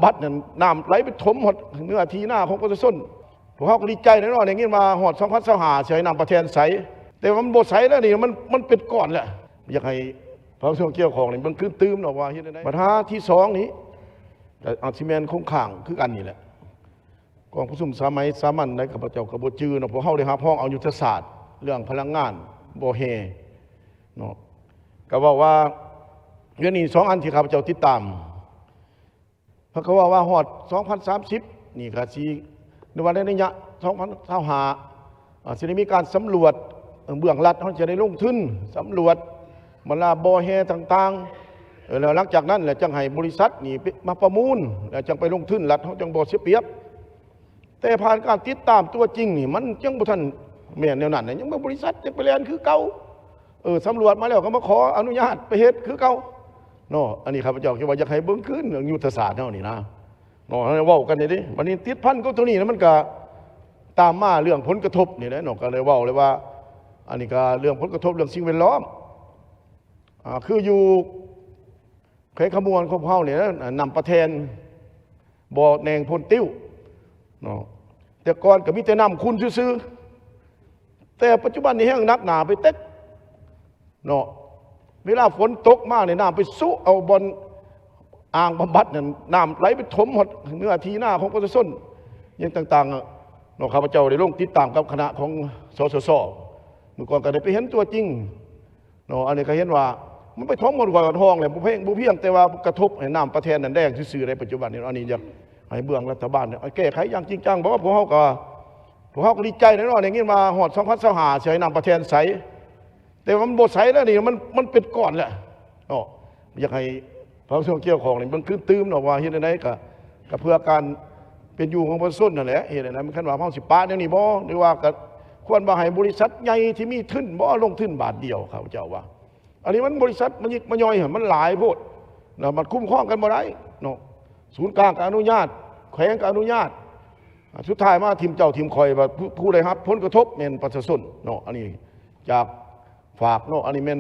ำบัดเนี่ยน้ำไหลไปถมหดเนื้อทีหน้าของประชาชนพวกเขาก็ดีใจแน่นอนอย่างนี้มาหอด2025เสียน้ำประเทศใสแต่มันบดใสแล้วนี่มันเป็นก้อนแหละอยากให้พระส่วนเกี่ยวของนี่มันคือตื้มหรอกว่าเห็นได้ปัญหาที่สองนี้อาร์ซิเมนคงข่างคือกันนี่แหละกองผู้ซุ่มสามัยสามัญในกับพระเจ้ากบจือเนาะพวกเขาได้หาพ้องเอายุทธศาสตร์เรื่องพลังงานโบเฮเนาะก็บอกว่าเรื่องนี้2 อันที่ข้าพเจ้าติดตามเพราะเขาว่าฮอด2030นี่ก็สิในวันระยะ2025สิได้มีการสำรวจเบื้องรัฐเขาจะได้ลงทุนสำรวจมันลาโบเฮต่างๆแล้วหลังจากนั้นแหละจังให้บริษัทนี่มาประมูลแล้วจังไปลงทุนรัฐเขาจังบ่เสียเปรียบแต่ผ่านการติดตามตัวจริงนี่มันยังบ่ทันแม่นแนวนั้นยังบ่บริษัทยังไปเรียนคือเก่าสำรวจมาแล้วก็มาขออนุญาตไปเฮ็ดคือเก่าเนาะอันนี้ข้าพเจ้าคิดว่าอยากให้เบิ่งขึ้นเรื่องยุทธศาสตร์เฮานี่นะเนาะเว้ากันนี่ดิวันนี้ติดพันกับตัวนี้นะมันก็ตามมาเรื่องผลกระทบนี่แหละเนาะก็เลยเว้าเลยว่าอันนี้ก็เรื่องผลกระทบเรื่องสิ่งแวดล้อมคืออยู่เขตขบวนของเฮาเนี่ยนำประเทศบ่อแนงพลติ้วเนาะแต่ก่อนก็มีแต่น้ำคุณซื่อแต่ปัจจุบันนี้แห้งนักหนาไปเต็กเนาะเวลาฝนตกมากเนี่ยน้ำไปสู้เอาบนอ่างบำบัดเนี่ยน้ำไหลไปถมหมดเนื้อทีหน้าของประชาชนยังต่างๆเนาะข้าพเจ้าได้ลงติดตามกับคณะของสสสเมื่อก่อนก็ได้ไปเห็นตัวจริงเนาะอันนี้ก็เห็นว่ามันไปถมหมดกว่ากระทองเลยบุเพียงแต่ว่ากระทบให้น้ำประเทศนั้นแดงซื่อๆในปัจจุบันนี้อันนี้อยากให้เบื้องรัฐบาลเนี่ยแก้ไขอย่างจริงจังเพราะว่าพวกเขาก็ดีใจแน่นอนอย่างนี้มาหอด2025เสียน้ำประเทศใสแต่มันบดใสแล้วนี่มันเป็นก้อนแหละอยากให้พระส่วนเกี่ยวของนี่มันคือตื้มหรอกว่าเห็นได้กับเพื่อการเป็นอยู่ของประชาชนนั่นแหละเห็นได้มันขั้นว่าเฮาสิปะเนี่ยนี่บ่หรือว่าควรบ่ให้บริษัทใหญ่ที่มีทุนบ่ลงทุนบาทเดียวเขาเจ้าว่าอันนี้มันบริษัทมันยิกมันย่อยมันหลายโพดนะมันคุ้มครองกันบ่ได้เนาะศูนย์กลางก็อนุญาตแขวงก็อนุญาตสุดท้ายมาทีมเจ้าทีมคอยว่าผู้ใดครับผลกระทบเป็นประชาชนเนาะอันนี้จากฝากเนาะอันนี้เป็น